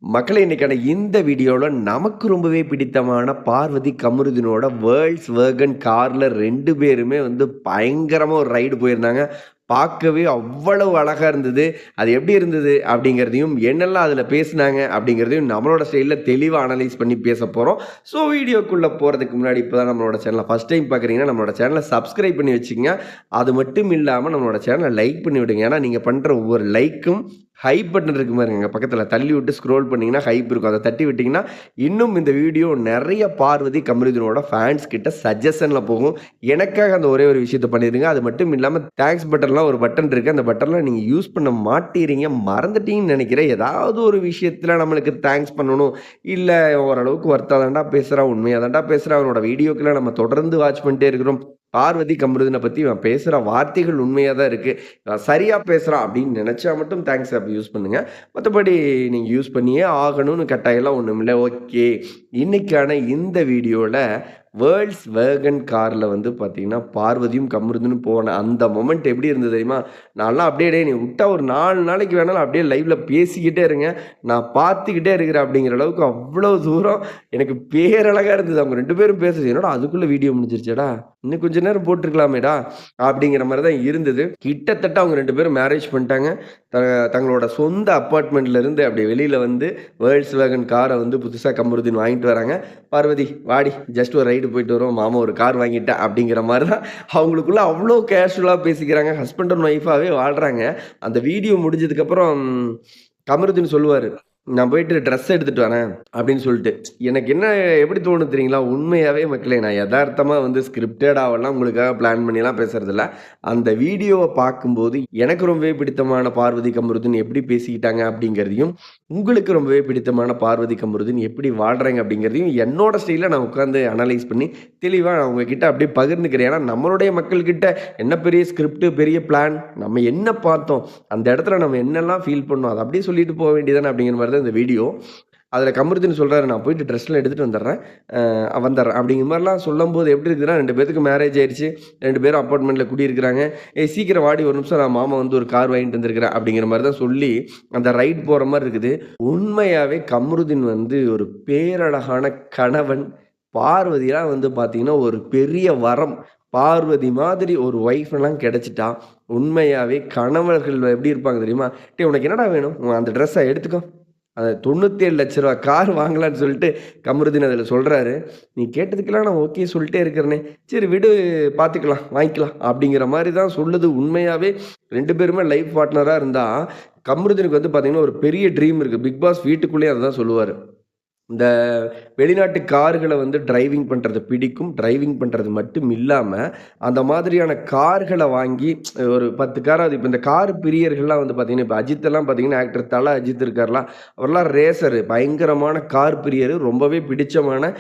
மக்களே இன்னைக்கான இந்த வீடியோல நமக்கு ரொம்பவே பிடித்தமான பார்வதி கமருதீனோட வேர்ல்ட்ஸ் வேகன் கார்ல 2 பேருமே பயங்கரமா ஒரு ரைடு போயிருந்தாங்க. பார்க்கவே அவ்வளவு அழகா இருந்தது. அது எப்படி இருந்தது அப்படிங்கிறதையும், என்னெல்லாம் அதுல பேசுனாங்க அப்படிங்கிறதையும் நம்மளோட ஸ்டைல்ல தெளிவா அனலைஸ் பண்ணி பேசப் போறோம். ஸோ வீடியோக்குள்ள போறதுக்கு முன்னாடி இப்பதான் நம்மளோட சேனல ஃபர்ஸ்ட் டைம் பார்க்குறீங்கன்னா, நம்மளோட சேனல சப்ஸ்கிரைப் பண்ணி வச்சுக்கங்க. அது மட்டும் இல்லாம நம்மளோட சேனல லைக் பண்ணி விடுங்க. ஏன்னா நீங்க பண்ற ஒவ்வொரு லைக்கும் ஹைப் பட்டன் இருக்கு பாருங்க. பக்கத்துல தள்ளி விட்டு ஸ்க்ரோல் பண்ணீங்கன்னா ஹைப் இருக்கும். அத தட்டி விட்டீங்கன்னா, இன்னும் இந்த வீடியோ நெறைய பார்வதி கமருதீனோட ஃபேன்ஸ் கிட்ட சஜஷன்ல போகும். எனக்காக அந்த ஒரே ஒரு விஷயத்த பண்ணிருங்க. அது மட்டும் இல்லாம தேங்க்ஸ் பட்டன்லாம் ஒரு பட்டன் இருக்கு. அந்த பட்டன்லாம் நீங்க யூஸ் பண்ண மாட்டீறீங்க. மறந்துட்டீங்கன்னு நெனைக்கிறேன். ஏதாவது ஒரு விஷயத்துல நம்மளுக்கு தேங்க்ஸ் பண்ணணும். இல்ல ஓரளவுக்கு ஒர்த்தா தான்டா பேசுறான், உண்மையா தான்டா பேசுறான். அவனோட வீடியோக்கெல்லாம் நம்ம தொடர்ந்து வாட்ச் பண்ணிட்டே இருக்கிறோம். பார்வதி கமருதீன பத்தி இவன் பேசுற வார்த்தைகள் உண்மையா தான் இருக்கு. சரியா பேசுறான் அப்படின்னு நெனைச்சா மட்டும் தேங்க்ஸ் ஆப் யூஸ் பண்ணுங்க. மத்தபடி நீங்க யூஸ் பண்ணியே ஆகணும்னு கட்டாயம்லாம் ஒண்ணுமில்ல. ஓகே. இன்னைக்கான இந்த வீடியோல வேர்ல்ட்ஸ் வேகன் கார்ல பார்த்தீங்கன்னா, பார்வதியும் கமருதீனும் போன அந்த மொமெண்ட் எப்படி இருந்தது தெரியுமா? நான்லாம் அப்படியே டேய் நீ விட்டா ஒரு 4 நாளைக்கு வேணாலும் அப்படியே லைவ்ல பேசிக்கிட்டே இருங்க. நான் பார்த்துக்கிட்டே இருக்கிறேன் அப்படிங்கிற அளவுக்கு அவ்வளவு தூரம் எனக்கு பேரழகா இருந்தது. அவங்க 2 பேரும் பேசுறது. என்னடா அதுக்குள்ள வீடியோ முடிஞ்சிருச்சாடா? இன்னும் கொஞ்ச நேரம் போட்டுருக்கலாமேடா! அப்படிங்கிற மாரி தான் இருந்தது. கிட்டத்தட்ட அவங்க 2 பேரும் மேரேஜ் பண்ணிட்டாங்க. த தங்களோட சொந்த அப்பார்ட்மெண்ட்ல இருந்து அப்படியே வெளியில வேர்ல்ட்ஸ் வேகன் கார புதுசா கமருதீன் வாங்கிட்டு வராங்க. பார்வதி வாடி ஜஸ்ட் ஒரு ரைடு போயிட்டு வருவோம். மாமா ஒரு கார் வாங்கிட்டேன் அப்படிங்கிற மாரி தான் அவங்களுக்குள்ள அவ்ளோ கேஷுவலா பேசிக்கிறாங்க. ஹஸ்பண்ட் அண்ட் ஒய்ஃபாவே வாழ்றாங்க. அந்த வீடியோ முடிஞ்சதுக்கப்புறம் கமருதீன் சொல்லுவாரு. நான் போயிட்டு ட்ரெஸ் எடுத்துட்டு வரேன் அப்படின்னு சொல்லிட்டு. எனக்கு என்ன எப்படி தோணுது தெரியுங்களா? உண்மையாவே மக்களே நான் எதார்த்தமா ஸ்கிரிப்டடாவெல்லாம் உங்களுக்காக பிளான் பண்ணிலாம் பேசுறதில்ல. அந்த வீடியோவ பார்க்கும்போது எனக்கு ரொம்பவே பிடித்தமான பார்வதி கமருதீன் எப்படி பேசிக்கிட்டாங்க அப்படிங்கிறதையும், உங்களுக்கு ரொம்பவே பிடித்தமான பார்வதி கமருதீன் எப்படி வாழ்றாங்க அப்படிங்கிறதையும் என்னோட ஸ்டைல்ல நான் உட்கார்ந்து அனலைஸ் பண்ணி தெளிவா நான் உங்ககிட்ட அப்படியே பகிர்ந்துக்கிறேன். ஏன்னா நம்மளுடைய மக்கள்கிட்ட என்ன பெரிய ஸ்கிரிப்ட், பெரிய பிளான், நம்ம என்ன பார்த்தோம், அந்த இடத்துல நம்ம என்னெல்லாம் ஃபீல் பண்ணோம், அத அப்படியே சொல்லிட்டு போக வேண்டியது தானே அப்படிங்கிற மாரி தான் இந்த வீடியோ. அதில கமருதீன் சொல்றாரு, "நான் போயிட்டு ட்ரெஸ்லாம் எடுத்துட்டு வந்துடுறேன். வந்துடுறேன்." அப்படிங்கிற மாரிலாம் சொல்லும்போது எப்படி இருக்குதுன்னா, 2 பேத்துக்கு மேரேஜ் ஆயிருச்சு. 2 பேரும் அபார்ட்மெண்ட்ல குடியிருக்கிறாங்க. "ஏய் சீக்கிரம் வாடி ஒரு நிமிஷம் நான் மாமா ஒரு கார் வாங்கிட்டு வந்திருக்கிறேன்." அப்படிங்கிற மாரி தான் சொல்லி அந்த ரைட் போற மாரி இருக்குது. உண்மையாவே கமருதீன் ஒரு பேரழகான கணவன். பார்வதிலாம் பார்த்தீங்கன்னா, ஒரு பெரிய வரம். பார்வதி மாதிரி ஒரு ஒய்ஃப்லாம் கிடைச்சிட்டா, உண்மையாவே கணவர்கள் எப்படி இருப்பாங்க தெரியுமா? "டேய் உனக்கு என்னடா வேணும்? அந்த ட்ரெஸ்ஸ எடுத்துக்கோ." அந்த ரூ. 97,00,000 கார் வாங்கலான்னு சொல்லிட்டு கமருதீன் அதில சொல்றாரு. "நீ கேட்டதுக்கெல்லாம் நான் ஓகே சொல்லிட்டே இருக்கிறேனே. சரி விடு பார்த்துக்கலாம், வாங்கிக்கலாம்." அப்படிங்கிற மாரி தான் சொல்லுது. உண்மையாவே 2 பேருமே லைஃப் பார்ட்னரா இருந்தா, கமருதீனுக்கு பார்த்தீங்கன்னா, ஒரு பெரிய ட்ரீம் இருக்கு. பிக் பாஸ் வீட்டுக்குள்ளேயே அததான் சொல்லுவாரு. இந்த வெளிநாட்டு கார்கள டிரைவிங் பண்றது பிடிக்கும். டிரைவிங் பண்றது மட்டும் இல்லாம, அந்த மாதிரியான கார்கள வாங்கி ஒரு 10 காராவது இப்ப இந்த கார் பிரியர்கள்லாம் பார்த்தீங்கன்னா, இப்ப அஜித்தெல்லாம் பார்த்தீங்கன்னா, ஆக்டர் தல அஜித் இருக்கார்ல, அவர்லாம் ரேசரு. பயங்கரமான கார் பிரியரு. ரொம்பவே பிடிச்சமான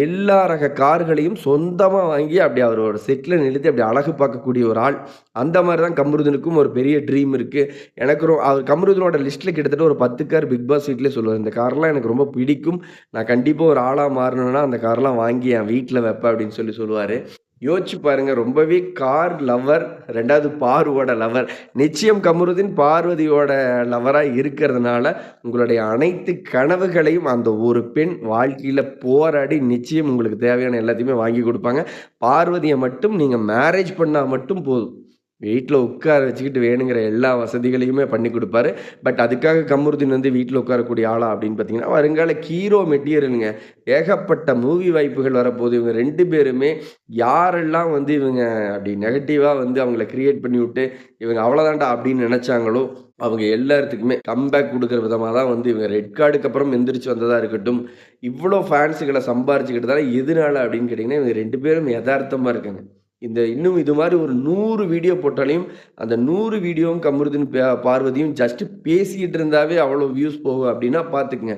எல்லா ரக கார்களையும் சொந்தமா வாங்கி, அப்படி அவரோட செட்ல நிறுத்தி அப்படி அழகு பார்க்கக்கூடிய ஒரு ஆள். அந்த மாரி தான் கமருதீனுக்கும் ஒரு பெரிய ட்ரீம் இருக்கு. எனக்கு அவர் கமருதீனோட லிஸ்ட்ல கிட்டத்தட்ட ஒரு 10 கார் பிக் பாஸ் வீட்லயே சொல்லுவாரு. இந்த கார்லாம் எனக்கு ரொம்ப பிடிக்கும். நான் கண்டிப்பா ஒரு ஆளா மாறணும்னா, அந்த கார்லாம் வாங்கி என் வீட்ல வைப்பேன் அப்படின்னு சொல்லுவாரு. யோசிச்சு பாருங்க. ரொம்பவே கார் லவர். 2வது பார்வோட லவர். நிச்சயம் கமருதீன் பார்வதியோட லவரா இருக்கிறதுனால, உங்களுடைய அனைத்து கனவுகளையும் அந்த ஒரு பெண் வாழ்க்கையில போராடி நிச்சயம் உங்களுக்கு தேவையான எல்லாத்தையுமே வாங்கி குடுப்பாங்க. பார்வதிய மட்டும் நீங்க மேரேஜ் பண்ணா மட்டும் போதும். வீட்ல உட்கார வச்சுக்கிட்டு வேணுங்கிற எல்லா வசதிகளையுமே பண்ணி குடுப்பாரு. பட் அதுக்காக கமருதீன் வீட்ல உட்காரக்கூடிய ஆளா அப்படின்னு பார்த்தீங்கன்னா, வருங்கால ஹீரோ மெட்டீரியலுங்க. ஏகப்பட்ட மூவி வாய்ப்புகள் வரப்போது. இவங்க 2 பேருமே யாரெல்லாம் இவங்க அப்படி நெகட்டிவா அவங்கள கிரியேட் பண்ணிவுட்டு, இவங்க அவ்வளோதான்டா அப்படின்னு நெனச்சாங்களோ, அவங்க எல்லாத்துக்குமே கம்பேக் குடுக்குற விதமா தான் இவங்க ரெட் கார்டுக்கு அப்புறம் எந்திரிச்சு வந்ததா இருக்கட்டும், இவ்வளோ ஃபேன்ஸுகள சம்பாரிச்சுக்கிட்டதால எதுனால அப்படின்னு கேட்டீங்கன்னா, இவங்க 2 பேரும் எதார்த்தமா இருக்காங்க. இன்னும் இது மாரி ஒரு 100 வீடியோ போட்டாலையும், அந்த 100 வீடியோவும் கமருதீன் பார்வதியும் ஜஸ்ட் பேசிக்கிட்டு இருந்தாவே அவ்வளோ வியூஸ் போகும் அப்டின்னா பார்த்துக்கங்க.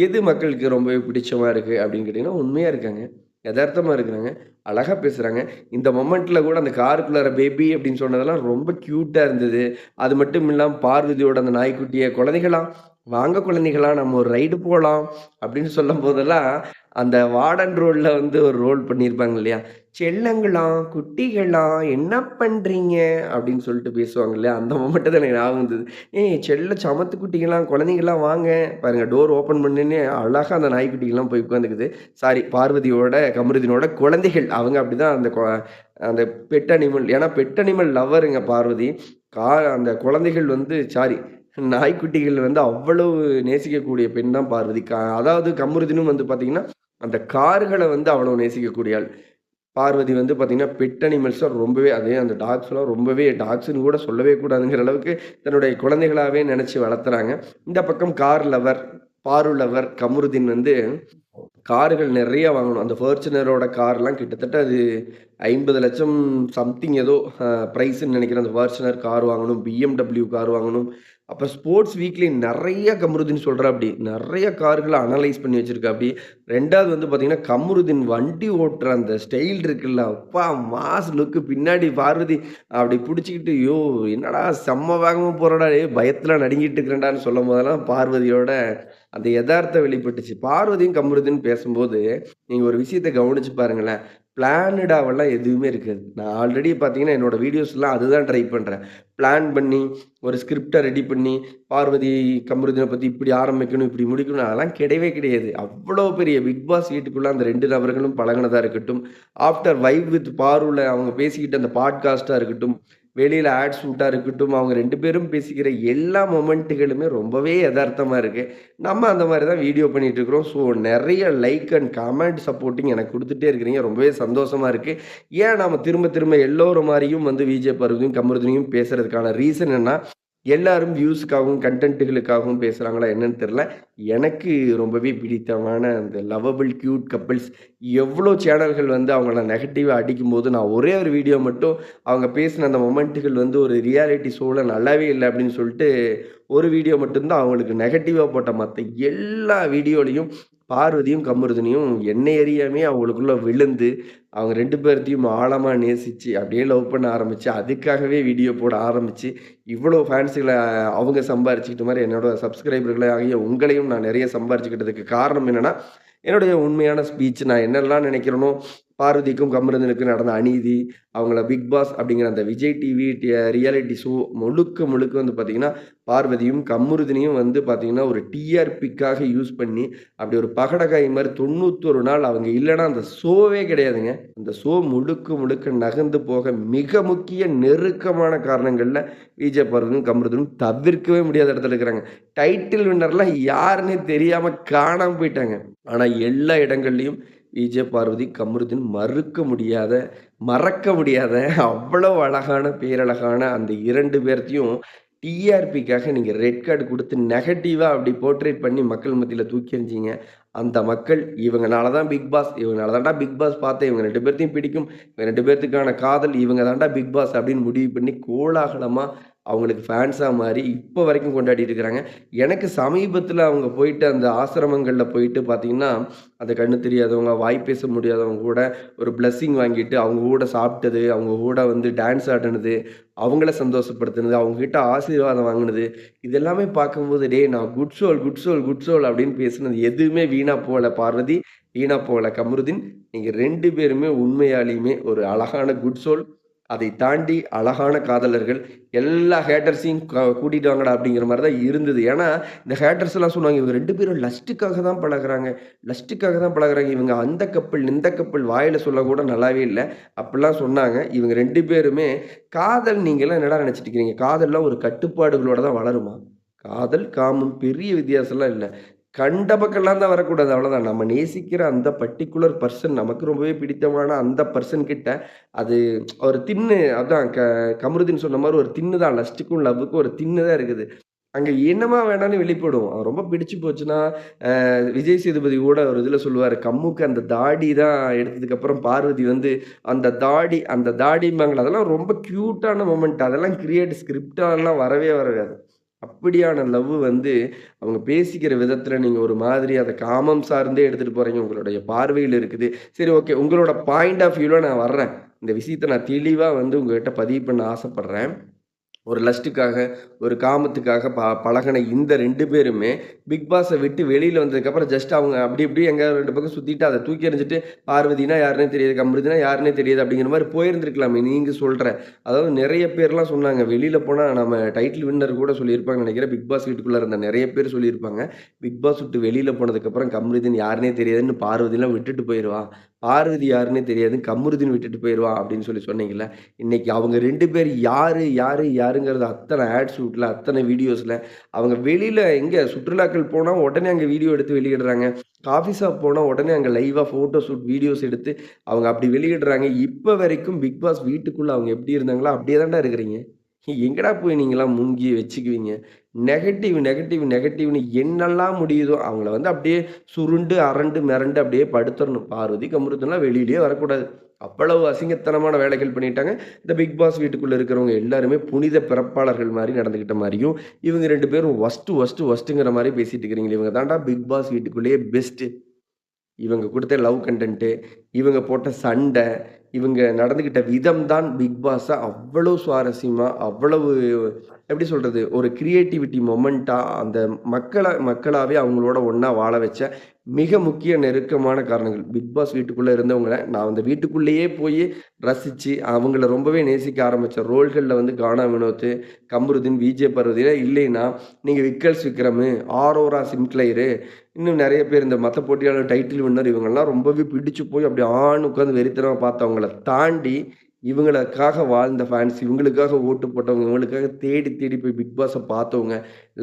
எது மக்களுக்கு ரொம்பவே பிடிச்சமா இருக்கு அப்டின்னு கேட்டீங்கன்னா, உண்மையா இருக்காங்க. எதார்த்தமா இருக்கிறாங்க. அழகா பேசுறாங்க. இந்த மொமெண்ட்ல கூட அந்த காருக்குள்ளார பேபி அப்டின்னு சொன்னதெல்லாம் ரொம்ப கியூட்டா இருந்தது. அது மட்டும் இல்லாம பார்வதியோட அந்த நாய்க்குட்டிய குழந்தைகளா, வாங்க குழந்தைகளா நம்ம ஒரு ரைடு போலாம் அப்டின்னு சொல்லும்போதெல்லாம், அந்த வார்டன் ரோல்ல வந்து ஒரு ரோல் பண்ணியிருப்பாங்க இல்லையா? "செல்லங்களா, குட்டிகளா என்ன பண்றீங்க?" அப்படின்னு சொல்லிட்டு பேசுவாங்க இல்லையா? அந்த மொமெண்ட் தான் எனக்கு ஞாபகம் வந்தது. "ஏய் செல்ல சமத்து குட்டிங்கலாம், குழந்தைங்கலாம் வாங்க." பாருங்க டோர் ஓப்பன் பண்ணோனே அழகா அந்த நாய்க்குட்டிங்கலாம் போய் உட்காந்துக்குது. சாரி பார்வதியோட, கமருதீனோட குழந்தைகள். அவங்க அப்படிதான் அந்த பெட் அனிமல். ஏன்னா பெட் அனிமல் லவ்வருங்க பார்வதி. அந்த குழந்தைகள் வந்து சாரி நாய்க்குட்டிகள் வந்து அவ்வளவு நேசிக்கக்கூடிய பெண் தான் பார்வதி. அதாவது கமருதீனும் வந்து பார்த்தீங்கன்னா, அந்த கார்கள வந்து அவ்வளவு நேசிக்கக்கூடிய ஆள். பார்வதி வந்து பார்த்தீங்கன்னா, பெட் அனிமல்ஸ ரொம்பவே அதே அந்த டாக்ஸ்லாம் ரொம்பவே டாக்ஸ்ன்னு கூட சொல்லவே கூடாதுங்கிற அளவுக்கு தன்னுடைய குழந்தைகளாவே நெனச்சு வளர்த்துறாங்க. இந்த பக்கம் கார் லவர், பாரு லவர் கமருதீன் வந்து கார்கள் நெறைய வாங்கணும். அந்த ஃபார்ச்சுனரோட கார்லாம் கிட்டத்தட்ட அது 50,00,000 சம்திங் ஏதோ பிரைஸ்ன்னு நெனைக்கிறேன். அந்த ஃபார்ச்சுனர் கார் வாங்கணும், BMW கார் வாங்கணும். அப்ப ஸ்போர்ட்ஸ் வீக்லி நெறைய கமருதீன் சொல்றாப்படி. நெறைய கார்கள அனலைஸ் பண்ணி வச்சிருக்காப்படி. 2வது வந்து பார்த்தீங்கன்னா, கமருதீன் வண்டி ஓட்டுற அந்த ஸ்டைல் இருக்குல்ல, அப்பா மாஸ் லுக் பின்னாடி பார்வதி அப்படி புடிச்சுக்கிட்டு, "யோவ்! என்னடா செம்ம வேகமா போறடா டேய்! பயத்துல நடுங்கிட்டு இருக்கிறேன்டான்னு" சொல்லும்போதெல்லாம் பார்வதியோட அந்த எதார்த்தம் வெளிப்பட்டுச்சு. பார்வதியும், கமருதீன் பேசும்போது, நீங்க ஒரு விஷயத்த கவனிச்சு பாருங்களேன். பிளானடாவெல்லாம் எதுவுமே இருக்காது. நான் ஆல்ரெடி பார்த்தீங்கன்னா, என்னோட வீடியோஸ்லாம் அதுதான் ட்ரை பண்றேன். பிளான் பண்ணி, ஒரு ஸ்கிரிப்ட்ட ரெடி பண்ணி, பார்வதி, கமருதீன பத்தி இப்படி ஆரம்பிக்கணும், இப்படி முடிக்கணும் அதெல்லாம் கிடையவே கிடையாது. அவ்வளோ பெரிய பிக் பாஸ் வீட்டுக்குள்ள அந்த 2 நபர்களும் பழகுனதா இருக்கட்டும், ஆஃப்டர் வைப் வித் பாருல அவங்க பேசிக்கிட்ட அந்த பாட்காஸ்ட்டா இருக்கட்டும், வெளியில ஆட் ஷூட்டா இருக்கட்டும், அவங்க 2 பேரும் பேசிக்கிற எல்லா மொமெண்ட்டுகளுமே ரொம்பவே எதார்த்தமா இருக்கு. நம்ம அந்த மாரி தான் வீடியோ பண்ணிட்டு இருக்கிறோம். ஸோ நெறைய லைக் அண்ட் கமெண்ட் சப்போர்ட்டிங் எனக்கு குடுத்துட்டே இருக்கிறீங்க. ரொம்பவே சந்தோஷமா இருக்கு. ஏன் நாம திரும்ப திரும்ப எல்லோரும் மாரியும் வந்து விஜே பர்வதையும், கமருதீனையும் பேசுறதுக்கான ரீசன் என்னன்னா, எல்லாரும் வியூஸ்க்காகவும், கன்டென்ட்டுகளுக்காகவும் பேசுறாங்களா என்னன்னு தெரியல. எனக்கு ரொம்பவே பிடித்தமான அந்த லவ்வபிள் கியூட் கப்பிள்ஸ் எவ்ளோ சேனல்கள் வந்து அவங்கள நெகட்டிவா அடிக்கும்போது, நான் ஒரே ஒரு வீடியோ மட்டும் அவங்க பேசின அந்த மொமெண்ட்டுகள் வந்து ஒரு ரியாலிட்டி ஷோல நல்லாவே இல்ல அப்படின்னு சொல்லிட்டு, ஒரு வீடியோ மட்டும் தான் அவங்களுக்கு நெகட்டிவா போட்டேன். மத்த எல்லா வீடியோலயும் பார்வதியும், கமருதினியும் என்னை அறியாமயே அவங்களுக்குள்ள விழுந்து, அவங்க 2 பேர்த்தையும் ஆழமா நேசிச்சு, அப்படியே லவ் பண்ண ஆரம்பிச்சு, அதுக்காகவே வீடியோ போட ஆரம்பிச்சு, இவ்வளோ ஃபேன்ஸுகள அவங்க சம்பாரிச்சுக்கிட்ட மாரி என்னோட சப்ஸ்கிரைபர்கள ஆகிய உங்களையும் நான் நெறைய சம்பாரிச்சுக்கிட்டதுக்கு காரணம் என்னன்னா, என்னுடைய உண்மையான ஸ்பீச் நான் என்னெல்லாம் நினைக்கிறேனோ, பார்வதிக்கும், கமருதனுக்கும் நடந்த அநீதி, அவங்கள பிக் பாஸ் அப்படிங்கிற அந்த விஜய் டிவி ரியாலிட்டி ஷோ முழுக்க முழுக்க வந்து பார்த்தீங்கன்னா, பார்வதியும், கமருதினியும் வந்து பார்த்தீங்கன்னா, ஒரு டிஆர்பிக்காக யூஸ் பண்ணி, அப்படி ஒரு பகடக்காய் மாரி 91 நாள் அவங்க இல்லன்னா அந்த ஷோவே கிடையாதுங்க. அந்த ஷோ முழுக்க முழுக்க நகர்ந்து போக மிக முக்கிய நெருக்கமான காரணங்கள்ல விஜய் பார்வதியும், கமருதனும் தவிர்க்கவே முடியாத இடத்துல இருக்கிறாங்க. டைட்டில் வின்னர்லாம் யாருன்னே தெரியாம காணாம போயிட்டாங்க. ஆனா எல்லா இடங்கள்லயும் விஜய் பார்வதி, கமருதீன் மறுக்க முடியாத, மறக்க முடியாத அவ்வளவு அழகான, பேரழகான அந்த 2 பேர்த்தையும் டிஆர்பிக்காக நீங்க ரெட் கார்டு குடுத்து நெகட்டிவா அப்படி போர்ட்ரேட் பண்ணி மக்கள் மத்தியில தூக்கி எறிஞ்சீங்க. அந்த மக்கள் இவங்கனால தான் பிக் பாஸ், இவங்கனால தான்டா பிக் பாஸ் பார்த்தேன். இவங்க 2 பேத்தையும் பிடிக்கும். இவங்க 2 பேத்துக்கான காதல் இவங்க தான்டா பிக் பாஸ் அப்படின்னு முடிவு பண்ணி கோலாகலமா அவங்களுக்கு ஃபேன்ஸா மாறி இப்ப வரைக்கும் கொண்டாடிட்டு இருக்கிறாங்க. எனக்கு சமீபத்தில அவங்க போயிட்டு அந்த ஆசிரமங்கள்ல போயிட்டு பார்த்தீங்கன்னா, அந்த கண்ணு தெரியாதவங்க, வாய் பேச முடியாதவங்க கூட ஒரு பிளெஸ்ஸிங் வாங்கிட்டு, அவங்க கூட சாப்பிட்டது, அவங்க கூட வந்து டான்ஸ் ஆடுனது, அவங்கள சந்தோஷப்படுத்துனது, அவங்க கிட்ட ஆசீர்வாதம் வாங்குனது, இது எல்லாமே பார்க்கும்போது, "டேய் நான் good soul, good soul, good soul" அப்படின்னு பேசுனது எதுவுமே வீணா போல பார்வதி, வீணா போல கமருதீன். நீங்க 2 பேருமே உண்மையாலுமே ஒரு அழகான குட் சோல். அதை தாண்டி அழகான காதலர்கள். எல்லா ஹேட்டர்ஸையும் கூட்டிட்டு வாங்கடா அப்படிங்கிற மாரி தான் இருந்தது. ஏன்னா, இந்த ஹேட்டர்ஸ் எல்லாம் சொன்னாங்க, இவங்க 2 பேரும் லஸ்ட்டுக்காக தான் பழகுறாங்க. லஸ்ட்டுக்காக தான் பழகுறாங்க. இவங்க அந்த கப்பிள், இந்த கப்பிள் வாயில சொல்லக்கூட நல்லாவே இல்ல. அப்படிலாம் சொன்னாங்க. இவங்க 2 பேருமே காதல் நீங்கலாம் என்னடா நெனச்சுட்டு இருக்கிறீங்க? காதல்லாம் ஒரு கட்டுப்பாடுகளோட தான் வளருமா? காதல், காமம் பெரிய வித்தியாசம்லாம் இல்ல. கண்ட பக்கம்லாம் தான் வரக்கூடாது அவ்வளோதான். நம்ம நேசிக்கிற அந்த பர்ட்டிகுலர் பெர்சன் நமக்கு ரொம்பவே பிடித்தமான அந்த பெர்சன் கிட்ட அது ஒரு தின்னு அதான் கமருதீன் சொன்ன மாரி ஒரு தின்னு தான். லஸ்ட்டுக்கும், லவ்வுக்கும் ஒரு தின்னு தான் இருக்குது. அங்க என்னமா வேணாலும் வெளிப்படும். ரொம்ப பிடிச்சு போச்சுன்னா, விஜய் சேதுபதி கூட ஒரு இதுல சொல்லுவாரு, கம்முக்கு அந்த தாடி தான் எடுத்ததுக்கப்புறம் பார்வதி வந்து அந்த தாடிம்பாங்கல்ல, அதெல்லாம் ரொம்ப கியூட்டான மொமெண்ட். அதெல்லாம் ஸ்கிரிப்டாலாம் வரவே வராது. அப்படியான லவ் வந்து அவங்க பேசிக்கிற விதத்துல நீங்க ஒரு மாதிரி அத காமம் சார்ந்தே எடுத்துட்டு போறீங்க. உங்களுடைய பார்வையில இருக்குது. சரி ஓகே. உங்களோட பாயிண்ட் ஆஃப் வியூல நான் வர்றேன். இந்த விஷயத்த நான் தெளிவா வந்து உங்ககிட்ட பதிவு பண்ண ஆசைப்படுறேன். ஒரு லஸ்ட்டுக்காக, ஒரு காமத்துக்காக பழகுன இந்த 2 பேருமே, பிக் பாஸ விட்டு வெளியில வந்ததுக்கப்புறம் ஜஸ்ட் அவங்க அப்படி இப்படி எங்கேயாவது 2 பக்கம் சுத்திட்டு, அத தூக்கி எறிஞ்சுட்டு, பார்வதினா யாருன்னே தெரியாது, கமருதினா யாருன்னே தெரியாது அப்படிங்கிற மாரி போயிருந்திருக்கலாமே நீங்க சொல்ற. அதாவது நெறைய பேர்லாம் சொன்னாங்க. வெளியில போனா நம்ம டைட்டில் வின்னர் கூட சொல்லியிருப்பாங்கன்னு நெனைக்கிறேன். பிக் பாஸ் வீட்டுக்குள்ள இருந்த நெறைய பேர் சொல்லியிருப்பாங்க. பிக் பாஸ் விட்டு வெளியில போனதுக்கப்புறம் கமருதீன் யாருன்னே தெரியாதுன்னு பார்வதிலாம் விட்டுட்டு போயிருவா. பார்வதி யாருன்னே தெரியாது, கமருதீன் விட்டுட்டு போயிருவா அப்படின்னு சொல்லி சொன்னீங்கல்ல. இன்னைக்கு அவங்க 2 பேர் யாரு, யாரு, யாருங்கிறது அத்தன ஆட் ஷூட்ல, அத்தன வீடியோஸ்ல, அவங்க வெளியில எங்க சுற்றுலாக்கள் போனா உடனே அங்க வீடியோ எடுத்து வெளியிடுறாங்க. காஃபி ஷாப் போனா உடனே அங்க லைவா ஃபோட்டோ ஷூட், வீடியோஸ் எடுத்து அவங்க அப்படி வெளியிடுறாங்க. இப்ப வரைக்கும் பிக் பாஸ் வீட்டுக்குள்ள அவங்க எப்படி இருந்தாங்களோ அப்படியே தான்டா இருக்கிறீங்க. எங்கடா போய் நீங்கலாம் முங்கி வச்சுக்குவீங்க? நெகட்டிவ், நெகட்டிவ், நெகட்டிவ்ன்னு என்னெல்லாம் முடியுதோ அவங்கள வந்து அப்படியே சுருண்டு, அரண்டு, மிரண்டு அப்படியே படுத்தரணும். பார்வதி, கமருதீன்லாம் வெளியிலயே வரக்கூடாது. அவ்வளவு அசிங்கத்தனமான வேலைகள் பண்ணிட்டாங்க. இந்த பிக் பாஸ் வீட்டுக்குள்ள இருக்கிறவங்க எல்லாருமே புனித பிறப்பாளர்கள் மாரி நடந்துக்கிட்ட மாரியும், இவங்க 2 பேரும் வொஸ்ட்டுங்கிற மாரி பேசிட்டு இருக்கிறீங்களே, இவங்க தான்டா பிக் பாஸ் வீட்டுக்குள்ளேயே பெஸ்ட்டு. இவங்க குடுத்த லவ் கன்டென்ட்டு, இவங்க போட்ட சண்ட, இவங்க நடந்துக்கிட்ட விதம் தான் பிக் பாஸ அவ்வளோ சுவாரஸ்யமா, அவ்வளவு எப்படி சொல்றது? ஒரு கிரியேட்டிவிட்டி மொமெண்ட்டா அந்த மக்களாவே அவங்களோட ஒண்ணா வாழ வச்ச மிக முக்கிய நெருக்கமான காரணங்கள். பிக் பாஸ் வீட்டுக்குள்ள இருந்தவங்கள நான் அந்த வீட்டுக்குள்ளேயே போயி ரசிச்சு, அவங்கள ரொம்பவே நேசிக்க ஆரம்பிச்ச ரோல்கள்ல வந்து கானா வினோத், கமருதீன், விஜே பார்வதிலாம் இல்லைன்னா, நீங்க விக்கல்ஸ் விக்ரமு, ஆரோரா சின்க்ளையரு இன்னும் நெறைய பேர் இந்த மத்த போட்டியாளர், டைட்டில் வின்னர் இவங்கலாம் ரொம்பவே பிடிச்சு போய் அப்படியே ஆன்னு உட்கார்ந்து வெறித்தனமா பார்த்தவங்கள தாண்டி, இவங்களுக்காக வாழ்ந்த ஃபேன்ஸ், இவங்களுக்காக ஓட்டு போட்டவங்க, இவங்களுக்காக தேடி தேடி போய் பிக் பாஸ பார்த்தவங்க,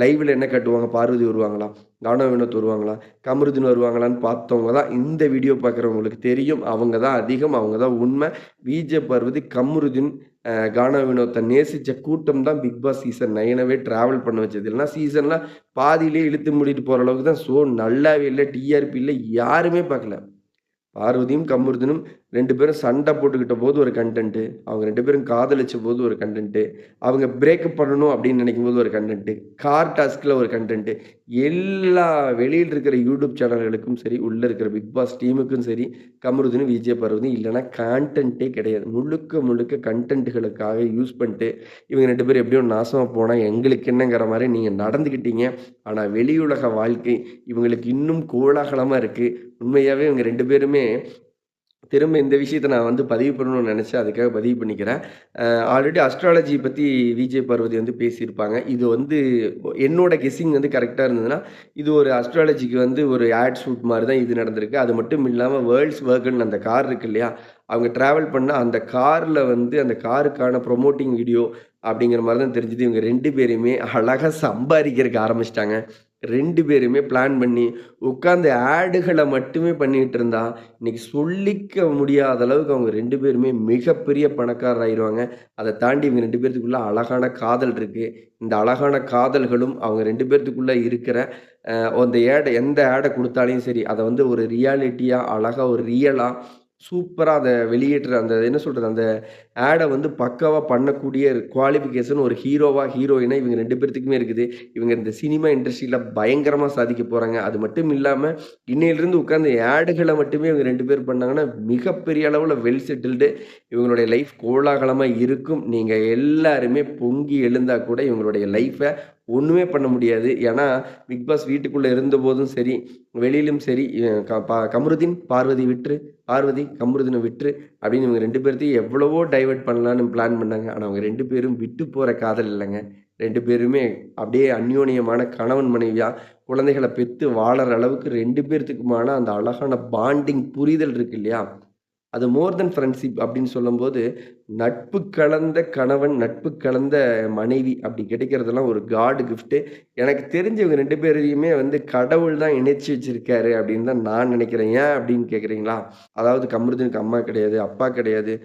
லைவ்ல என்ன காட்டுவாங்க? பார்வதி வருவாங்களா? கானா வினோத் வருவாங்களா? கமருதீன் வருவாங்களான்னு பார்த்தவங்க தான் இந்த வீடியோ பார்க்குறவங்களுக்கு தெரியும். அவங்க தான் அதிகம், அவங்க தான் உண்ம. விஜே பார்வதி, கமருதீன், கானா வினோத்த நேசிச்ச கூட்டம் தான் பிக் பாஸ் சீசன் 9வே டிராவல் பண்ண வச்சது. இல்லன்னா சீசன்லாம் பாதியிலேயே இழுத்து மூடிட்டு போற அளவுக்கு தான் ஷோ நல்லாவே இல்ல. டிஆர்பி இல்ல. யாருமே பார்க்கல. பார்வதியும், கமருதீனும் 2 பேரும் சண்ட போட்டுக்கிட்ட போது ஒரு கன்டென்ட்டு. அவங்க 2 பேரும் காதலிச்ச போது ஒரு கன்டென்ட்டு. அவங்க பிரேக்கப் பண்ணணும் அப்படின்னு நினைக்கும்போது ஒரு கன்டென்ட்டு. கார் டாஸ்க்ல ஒரு கன்டென்ட்டு. எல்லா வெளியில இருக்கிற யூடியூப் சேனல்களுக்கும் சரி, உள்ள இருக்கிற பிக் பாஸ் டீமுக்கும் சரி, கமருதீனும், விஜய் பார்வதியும் இல்லன்னா கான்டென்ட்டே கிடையாது. முழுக்க முழுக்க கன்டென்ட்களுக்காக யூஸ் பண்ணிட்டு, இவங்க 2 பேரும் எப்படியோ நாசமா போனா எங்களுக்கு என்னங்கிற மாரி நீங்க நடந்துக்கிட்டீங்க. ஆனா வெளியுலக வாழ்க்கை இவங்களுக்கு இன்னும் கோலாகலமா இருக்கு. உண்மையாவே இவங்க 2 பேருமே திரும்ப இந்த விஷயத்த நான் வந்து பதிவு பண்ணணும்னு நெனச்சேன். அதுக்காக பதிவு பண்ணிக்கிறேன். ஆல்ரெடி அஸ்ட்ராலஜி பத்தி விஜய் பார்வதி வந்து பேசியிருப்பாங்க. இது வந்து என்னோட கெஸ்ஸிங் வந்து கரெக்ட்டா இருந்ததுன்னா, இது ஒரு அஸ்ட்ராலஜிக்கு வந்து ஒரு ஆட் ஷூட் மாரி தான் இது நடந்திருக்கு. அது மட்டும் இல்லாம வேர்ல்ட்ஸ் வேர்கன் அந்த கார் இருக்கு இல்லையா? அவங்க டிராவல் பண்ண அந்த கார்ல வந்து அந்த காருக்கான ப்ரொமோட்டிங் வீடியோ அப்படிங்கிற மாரி தான் தெரிஞ்சது. இவங்க 2 பேருமே அழகா சம்பாரிக்கிறதுக்கு ஆரம்பிச்சுட்டாங்க. 2 பேருமே பிளான் பண்ணி உட்கார்ந்து ஆடுகள மட்டுமே பண்ணிட்டு இருந்தா, இன்னைக்கு சொல்லிக்க முடியாத அளவுக்கு அவங்க 2 பேருமே மிகப்பெரிய பணக்காரர் ஆயிருவாங்க. அத தாண்டி இவங்க 2 பேத்துக்குள்ள அழகான காதல் இருக்கு. இந்த அழகான காதல்களும் அவங்க 2 பேத்துக்குள்ள இருக்கிற அந்த எந்த ஆட குடுத்தாலும் சரி, அத வந்து ஒரு ரியாலிட்டியா, அழகா ஒரு ரியலா, சூப்பரா அத வெளியேற்ற அந்த என்ன சொல்றது? அந்த ஆட வந்து பக்காவா பண்ணக்கூடிய குவாலிஃபிகேஷன் ஒரு ஹீரோவா, ஹீரோயினா இவங்க 2 பேத்துக்குமே இருக்குது. இவங்க இந்த சினிமா இண்டஸ்ட்ரியில பயங்கரமா சாதிக்க போறாங்க. அது மட்டும் இல்லாம, இன்னையிலிருந்து உட்கார்ந்து ஆடுகள மட்டுமே இவங்க 2 பேர் பண்ணாங்கன்னா, மிகப்பெரிய அளவுல வெல் செட்டில்டு இவங்களுடைய லைஃப் கோலாகலமா இருக்கும். நீங்க எல்லாருமே பொங்கி எழுந்தா கூட இவங்களுடைய லைஃப ஒண்ணுமே பண்ண முடியாது. ஏன்னா, பிக் பாஸ் வீட்டுக்குள்ள இருந்தபோதும் சரி, வெளியிலும் சரி, எ க ப கமருதீன், பார்வதி விட்ரு, பார்வதி கமருதீன விட்ரு அப்படின்னு இவங்க 2 பேத்தையும் எவ்வளவோ டைவர்ட் பண்ணலான்னு பிளான் பண்ணாங்க. ஆனா, அவங்க 2 பேரும் விட்டு போற காதல் இல்லங்க. 2 பேருமே அப்படியே அந்யோன்யமான கணவன் மனைவியா, குழந்தைகள பெத்து வாழற அளவுக்கு 2 பேர்த்துக்குமான அந்த அழகான பாண்டிங் புரிதல் இருக்கு இல்லையா? அது மோர் தென் ஃப்ரெண்ட்ஷிப் அப்படின்னு சொல்லும்போது, நட்பு கலந்த கணவன், நட்பு கலந்த மனைவி அப்படி கிடைக்கிறதெல்லாம் ஒரு காட் கிஃப்ட்டு. எனக்கு தெரிஞ்சு இவங்க 2 பேரையுமே வந்து கடவுள் தான் இணைச்சு வச்சிருக்காரு அப்படின்னு தான் நான் நினைக்கிறேன். ஏன் அப்படின்னு கேட்கிறீங்களா? அதாவது கமருதீனுக்கு அம்மா கிடையாது, அப்பா கிடையாது.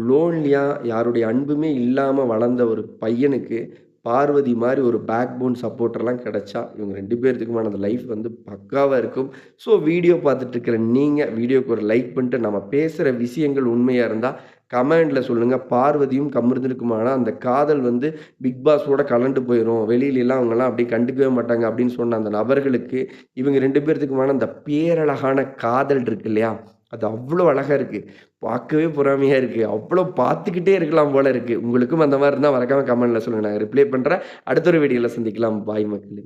லோன்லியா யாருடைய அன்புமே இல்லாம வளர்ந்த ஒரு பையனுக்கு, பார்வதி மாரி ஒரு பேக் போன் சப்போர்ட்டர்லாம் கிடைச்சா, இவங்க 2 பேர்த்துக்குமான அந்த லைஃப் வந்து பக்காவா இருக்கும். ஸோ வீடியோ பார்த்துட்டு இருக்கிற நீங்க, வீடியோக்கு ஒரு லைக் பண்ணிட்டு நம்ம பேசுற விஷயங்கள் உண்மையா இருந்தா, கமெண்ட்ல சொல்லுங்க. பார்வதியும் கமருதீனுக்குமான அந்த காதல் வந்து பிக் பாஸோட கலண்டு போயிரும். வெளியிலலாம் அவங்கலாம் அப்படியே கண்டுக்கவே மாட்டாங்க அப்படின்னு சொன்ன அந்த நபர்களுக்கு, இவங்க 2 பேர்த்துக்குமான அந்த பேரழகான காதல் இருக்கு இல்லையா? அது அவ்ளோ அழகா இருக்கு. பார்க்கவே பொறாமையா இருக்கு. அவ்ளோ பார்த்துக்கிட்டே இருக்கலாம் போல இருக்கு. உங்களுக்கும் அந்த மாரி இருந்தா மறக்காம கமெண்ட்ல சொல்லுங்க. நான் ரிப்ளை பண்றேன். அடுத்த ஒரு வீடியோல சந்திக்கலாம். பாய் மக்களே.